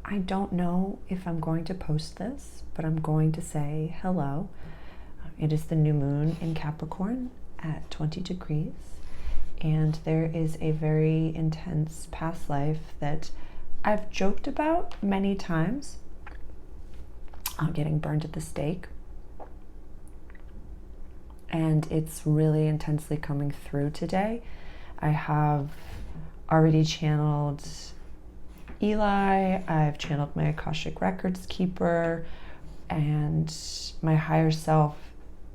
I don't know if I'm going to post this, but I'm going to say hello. It is the new moon in Capricorn at 20 degrees, and there is a very intense past life that I've joked about many times. I'm getting burned at the stake, and it's really intensely coming through today. I have already channeled Eli, I've channeled my Akashic Records keeper, and my higher self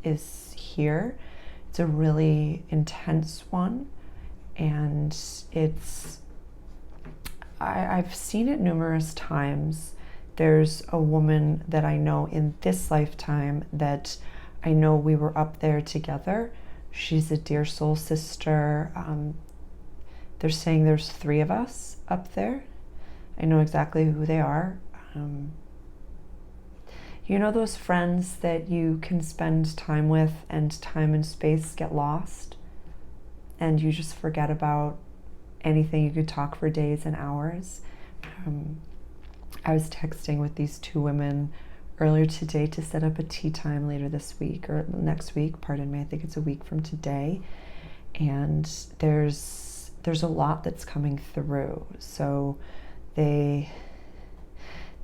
is here. It's a really intense one, and I've seen it numerous times. There's a woman that I know in this lifetime that I know we were up there together. She's a dear soul sister. They're saying there's 3 of us up there. I know exactly who they are. You know those friends that you can spend time with and time and space get lost, and you just forget about anything? You could talk for days and hours. I was texting with these 2 women earlier today to set up a tea time later this week, or next week, pardon me. I think it's a week from today. And there's a lot that's coming through. So they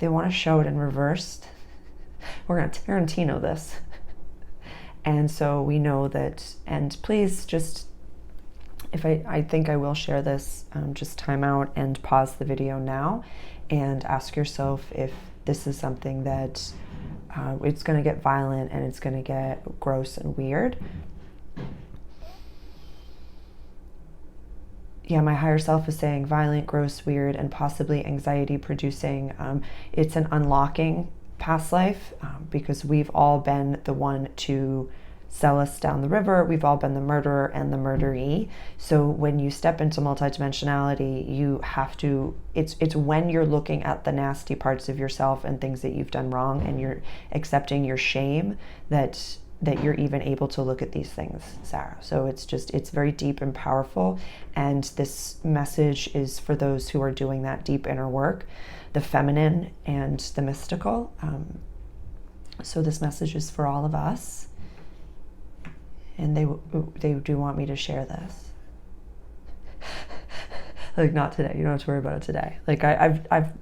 want to show it in reverse. We're going to Tarantino this. And so we know that, and please just, if I think I will share this, just time out and pause the video now and ask yourself if this is something that it's going to get violent and it's going to get gross and weird. Yeah, my higher self is saying violent, gross, weird, and possibly anxiety producing. It's an unlocking past life because we've all been the one to sell us down the river. We've all been the murderer and the murderee. So when you step into multidimensionality, you have to, it's when you're looking at the nasty parts of yourself and things that you've done wrong and you're accepting your shame that you're even able to look at these things, Sarah. So it's very deep and powerful. And this message is for those who are doing that deep inner work, the feminine and the mystical. So this message is for all of us. And they do want me to share this. Like, not today. You don't have to worry about it today. Like, I've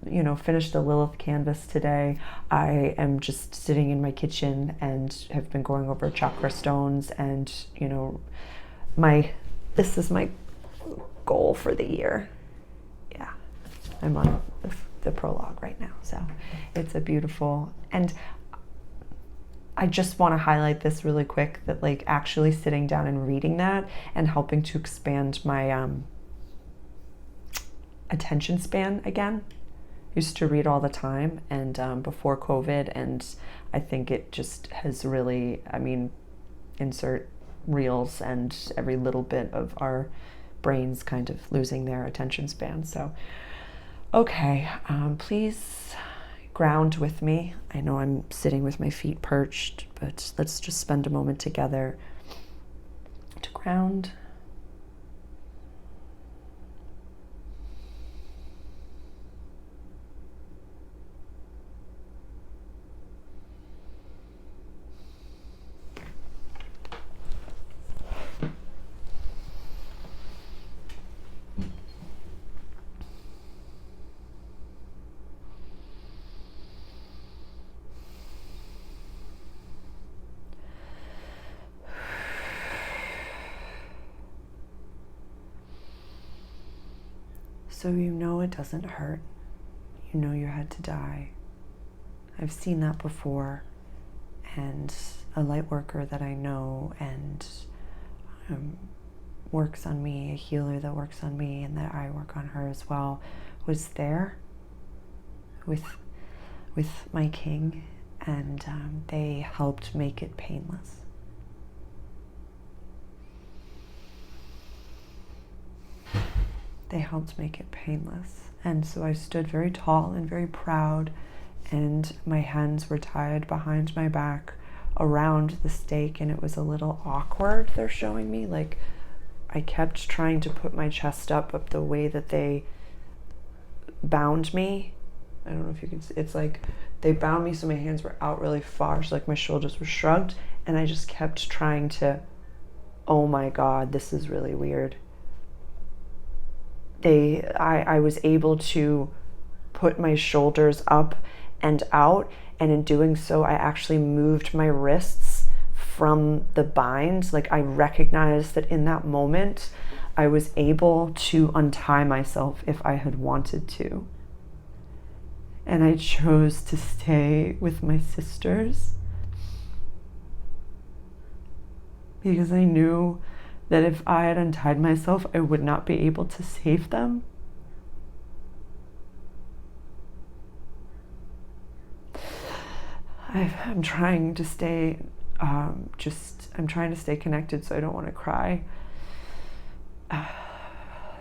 finished the Lilith canvas today. I am just sitting in my kitchen and have been going over chakra stones, and this is my goal for the year. Yeah, I'm on the prologue right now, so it's a beautiful, and I just want to highlight this really quick, that like actually sitting down and reading that and helping to expand my attention span again. Used to read all the time, and before COVID, and I think it just has really, insert reels and every little bit of our brains kind of losing their attention span. So, okay, please ground with me. I know I'm sitting with my feet perched, but let's just spend a moment together to ground. So you know it doesn't hurt. You know you had to die. I've seen that before. And a light worker that I know and works on me, a healer that works on me and that I work on her as well, was there with my king, and they helped make it painless. They helped make it painless. And so I stood very tall and very proud, and my hands were tied behind my back around the stake, and it was a little awkward, they're showing me. Like, I kept trying to put my chest up the way that they bound me, I don't know if you can see. It's like they bound me so my hands were out really far, so like my shoulders were shrugged, and I just kept trying to, oh my God, this is really weird. I was able to put my shoulders up and out, and in doing so, I actually moved my wrists from the bind. Like I recognized that in that moment, I was able to untie myself if I had wanted to. And I chose to stay with my sisters because I knew that if I had untied myself, I would not be able to save them. I'm trying to stay, I'm trying to stay connected so I don't want to cry.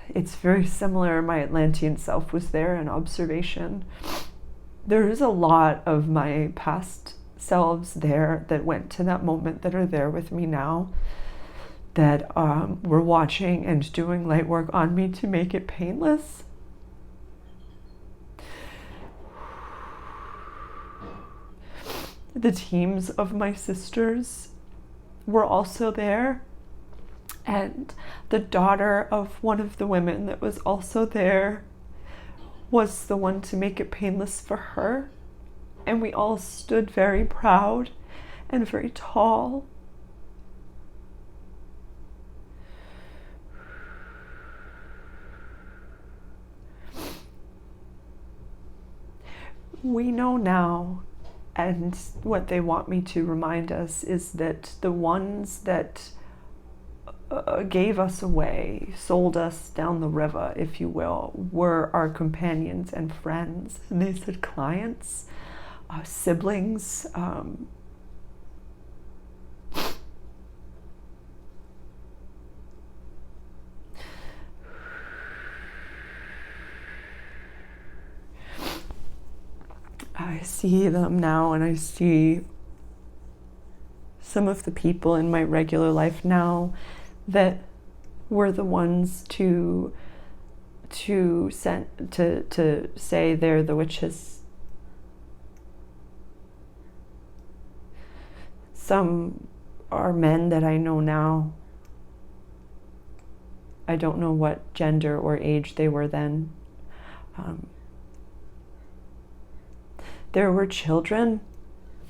It's very similar. My Atlantean self was there in observation. There is a lot of my past selves there that went to that moment that are there with me now, that were watching and doing light work on me to make it painless. The teams of my sisters were also there, and the daughter of one of the women that was also there was the one to make it painless for her. And we all stood very proud and very tall. We know now, and what they want me to remind us is that the ones that gave us away, sold us down the river, if you will, were our companions and friends. And they said clients, siblings, I see them now, and I see some of the people in my regular life now that were the ones to say they're the witches. Some are men that I know now. I don't know what gender or age they were then. There were children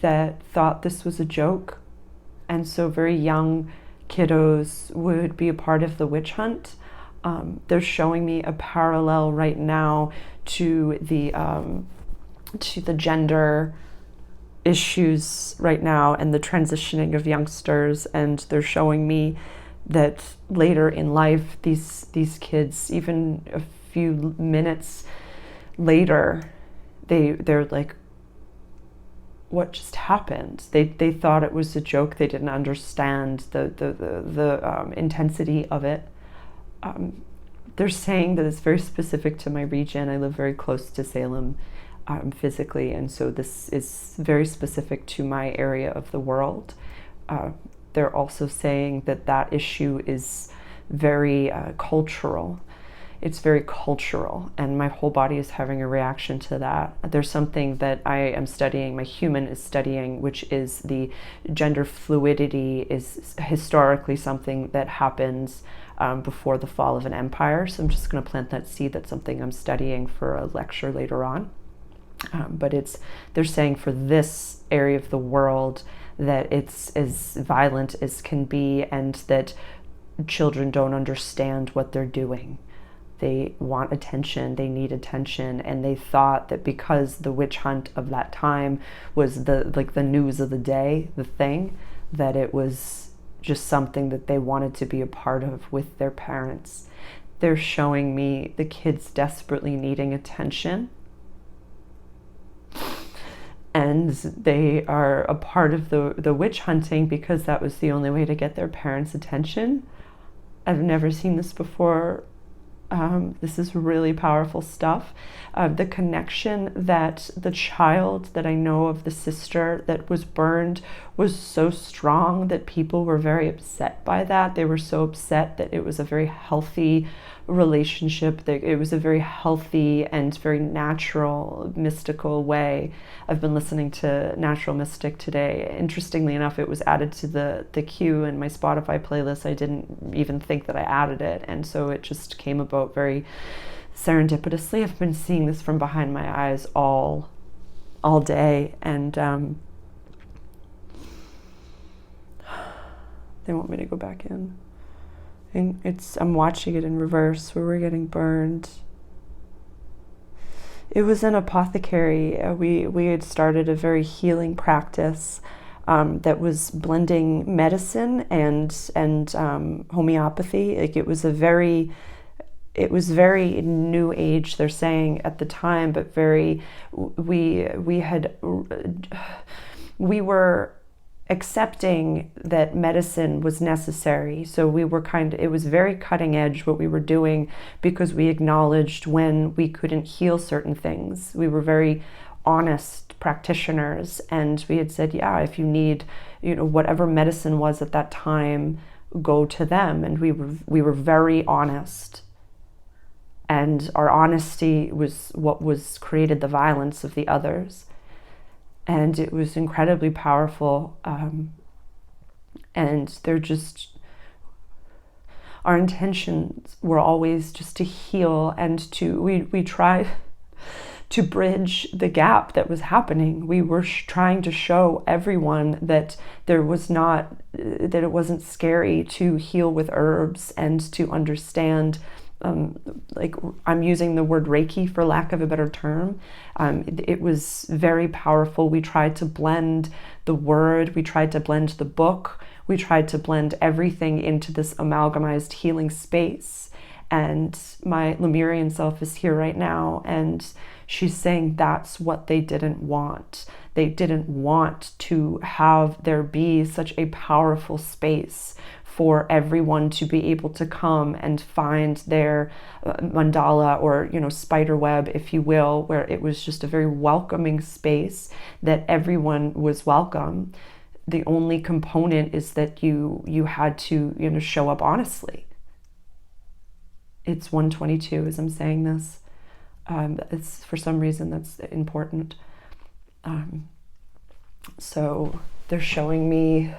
that thought this was a joke, and so very young kiddos would be a part of the witch hunt. They're showing me a parallel right now to the gender issues right now and the transitioning of youngsters, and they're showing me that later in life, these kids, even a few minutes later, they're like, what just happened? They thought it was a joke. They didn't understand the intensity of it. They're saying that it's very specific to my region. I live very close to Salem physically, and so this is very specific to my area of the world. They're also saying that that issue is very cultural. It's very cultural, and my whole body is having a reaction to that. There's something that I am studying, my human is studying, which is the gender fluidity is historically something that happens before the fall of an empire. So I'm just going to plant that seed. That's something I'm studying for a lecture later on. But they're saying for this area of the world that it's as violent as can be, and that children don't understand what they're doing. They want attention, they need attention, and they thought that because the witch hunt of that time was the news of the day, the thing, that it was just something that they wanted to be a part of with their parents. They're showing me the kids desperately needing attention, and they are a part of the witch hunting because that was the only way to get their parents' attention. I've never seen this before. This is really powerful stuff. The connection that the child that I know of, the sister that was burned, was so strong that people were very upset by that. They were so upset that it was a very healthy relationship. It was a very healthy and very natural, mystical way. I've been listening to Natural Mystic today. Interestingly enough, it was added to the queue in my Spotify playlist. I didn't even think that I added it, and so it just came about very serendipitously. I've been seeing this from behind my eyes all day, and they want me to go back in. And I'm watching it in reverse, where we're getting burned. It was an apothecary. We had started a very healing practice that was blending medicine and homeopathy. Like it was very new age, they're saying at the time, but we were accepting that medicine was necessary. So it was very cutting edge what we were doing, because we acknowledged when we couldn't heal certain things. We were very honest practitioners, and we had said, yeah, if you need, whatever medicine was at that time, go to them. And we were very honest. And our honesty was what was created the violence of the others. And it was incredibly powerful. And our intentions were always just to heal, and we tried to bridge the gap that was happening. We were trying to show everyone that it wasn't scary to heal with herbs, and to understand, like I'm using the word Reiki for lack of a better term. It was very powerful. We tried to blend the word, we tried to blend the book, we tried to blend everything into this amalgamized healing space. And my Lemurian self is here right now, and she's saying that's what they didn't want. They didn't want to have there be such a powerful space for everyone to be able to come and find their mandala, or spider web, if you will, where it was just a very welcoming space that everyone was welcome. The only component is that you had to show up honestly. It's 1:22 as I'm saying this. It's for some reason that's important. So they're showing me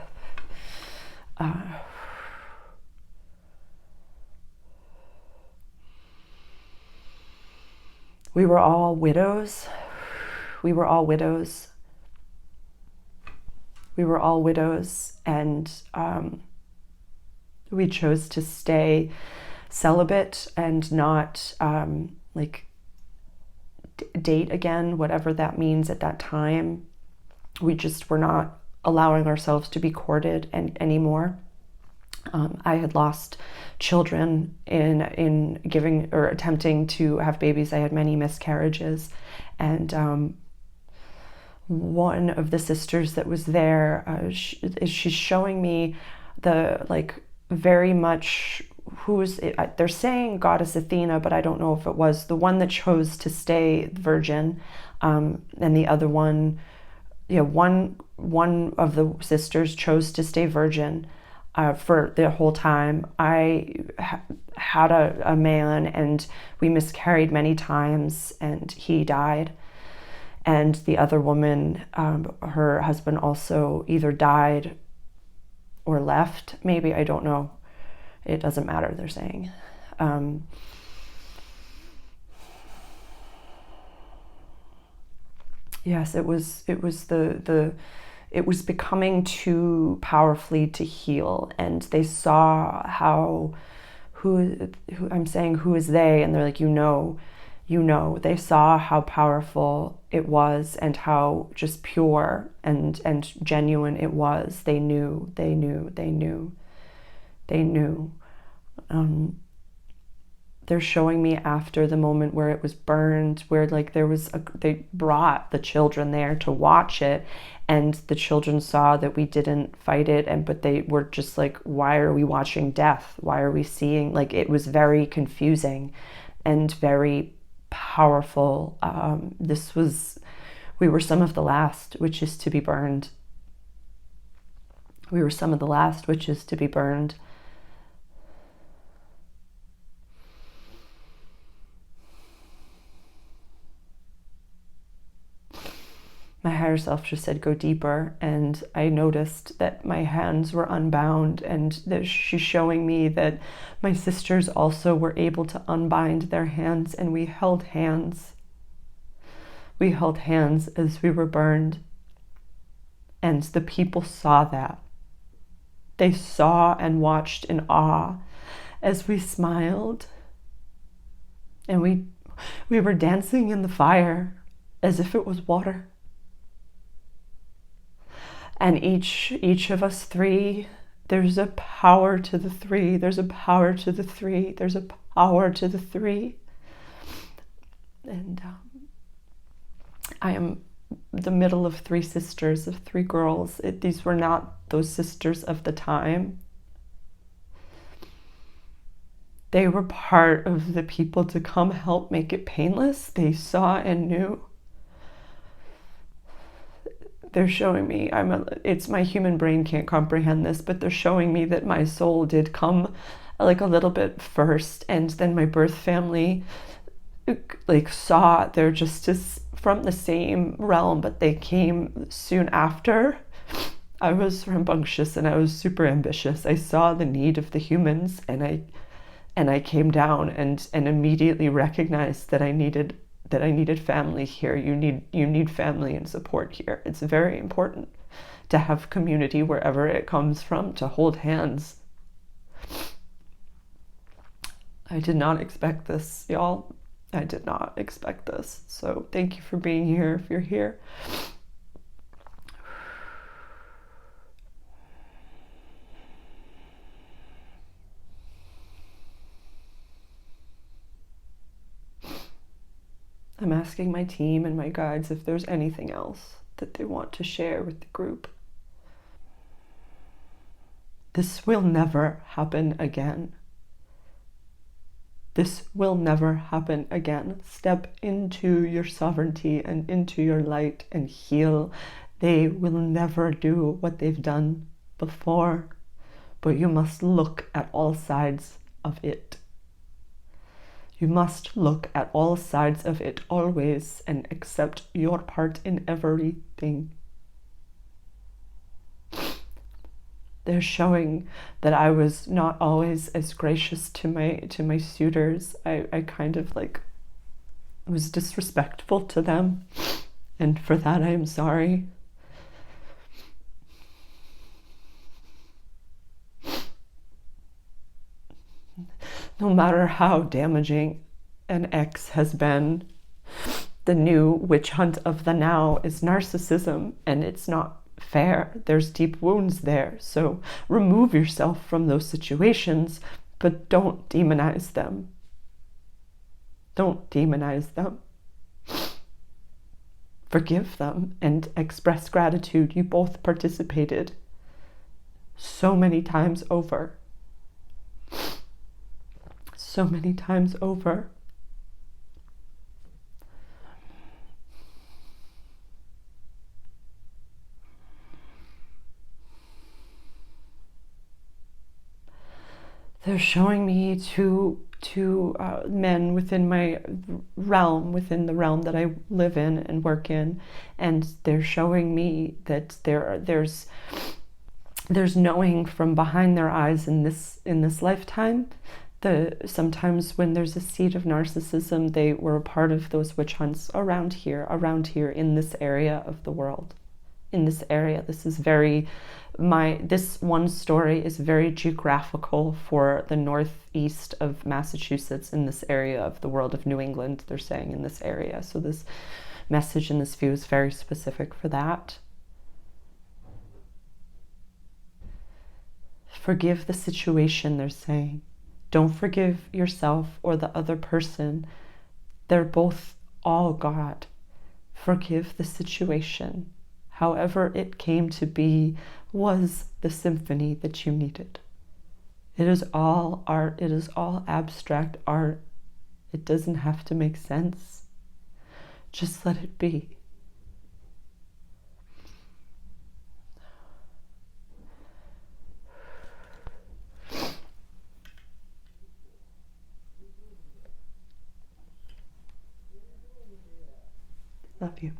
we were all widows. We were all widows. We were all widows, and we chose to stay celibate and not date again, whatever that means at that time. We just were not allowing ourselves to be courted anymore. I had lost children in giving or attempting to have babies. I had many miscarriages, and one of the sisters that was there, she's showing me very much who's it. They're saying Goddess Athena, but I don't know if it was the one that chose to stay virgin, and the other one, one of the sisters chose to stay virgin for the whole time. I had a man, and we miscarried many times, and he died. And the other woman, her husband also either died or left, maybe, I don't know. It doesn't matter, they're saying. Yes, it was it was becoming too powerfully to heal, and they saw who I'm saying, who is they, and they're like, they saw how powerful it was, and how just pure and genuine it was. They knew. They're showing me after the moment where it was burned, where they brought the children there to watch it, and the children saw that we didn't fight it, but they were just like, why are we watching death? Why are we seeing, it was very confusing and very powerful. We were some of the last witches to be burned. We were some of the last witches to be burned. my higher self just said, go deeper. And I noticed that my hands were unbound, and that she's showing me that my sisters also were able to unbind their hands, and we held hands. We held hands as we were burned. And the people saw that. They saw and watched in awe as we smiled. And we were dancing in the fire as if it was water. And each of us three, there's a power to the three. There's a power to the three. There's a power to the three. And I am the middle of three sisters, of three girls. These were not those sisters of the time. They were part of the people to come help make it painless. They saw and knew. They're showing me, it's my human brain can't comprehend this, but they're showing me that my soul did come like a little bit first, and then my birth family like saw their justice from the same realm, but they came soon after. I was rambunctious and I was super ambitious. I saw the need of the humans, and I came down and immediately recognized that I needed family here. You need family and support here. It's very important to have community wherever it comes from, to hold hands. I did not expect this, y'all. I did not expect this. So thank you for being here if you're here. I'm asking my team and my guides if there's anything else that they want to share with the group. This will never happen again. This will never happen again. Step into your sovereignty and into your light and heal. They will never do what they've done before, but you must look at all sides of it. You must look at all sides of it always and accept your part in everything. They're showing that I was not always as gracious to my suitors. I kind of like was disrespectful to them, and for that I am sorry. No matter how damaging an ex has been, the new witch hunt of the now is narcissism, and it's not fair. There's deep wounds there. So remove yourself from those situations, but don't demonize them. Don't demonize them. Forgive them and express gratitude. You both participated so many times over. So many times over. They're showing me two men within my realm, within the realm that I live in and work in, and they're showing me that there's knowing from behind their eyes in this lifetime. Sometimes when there's a seed of narcissism, they were a part of those witch hunts around here, in this area of the world. In this area, this one story is very geographical for the northeast of Massachusetts, in this area of the world of New England, they're saying in this area. So this message and this view is very specific for that. Forgive the situation, they're saying. Don't forgive yourself or the other person. They're both all God. Forgive the situation. However it came to be was the symphony that you needed. It is all art. It is all abstract art. It doesn't have to make sense. Just let it be. Love you.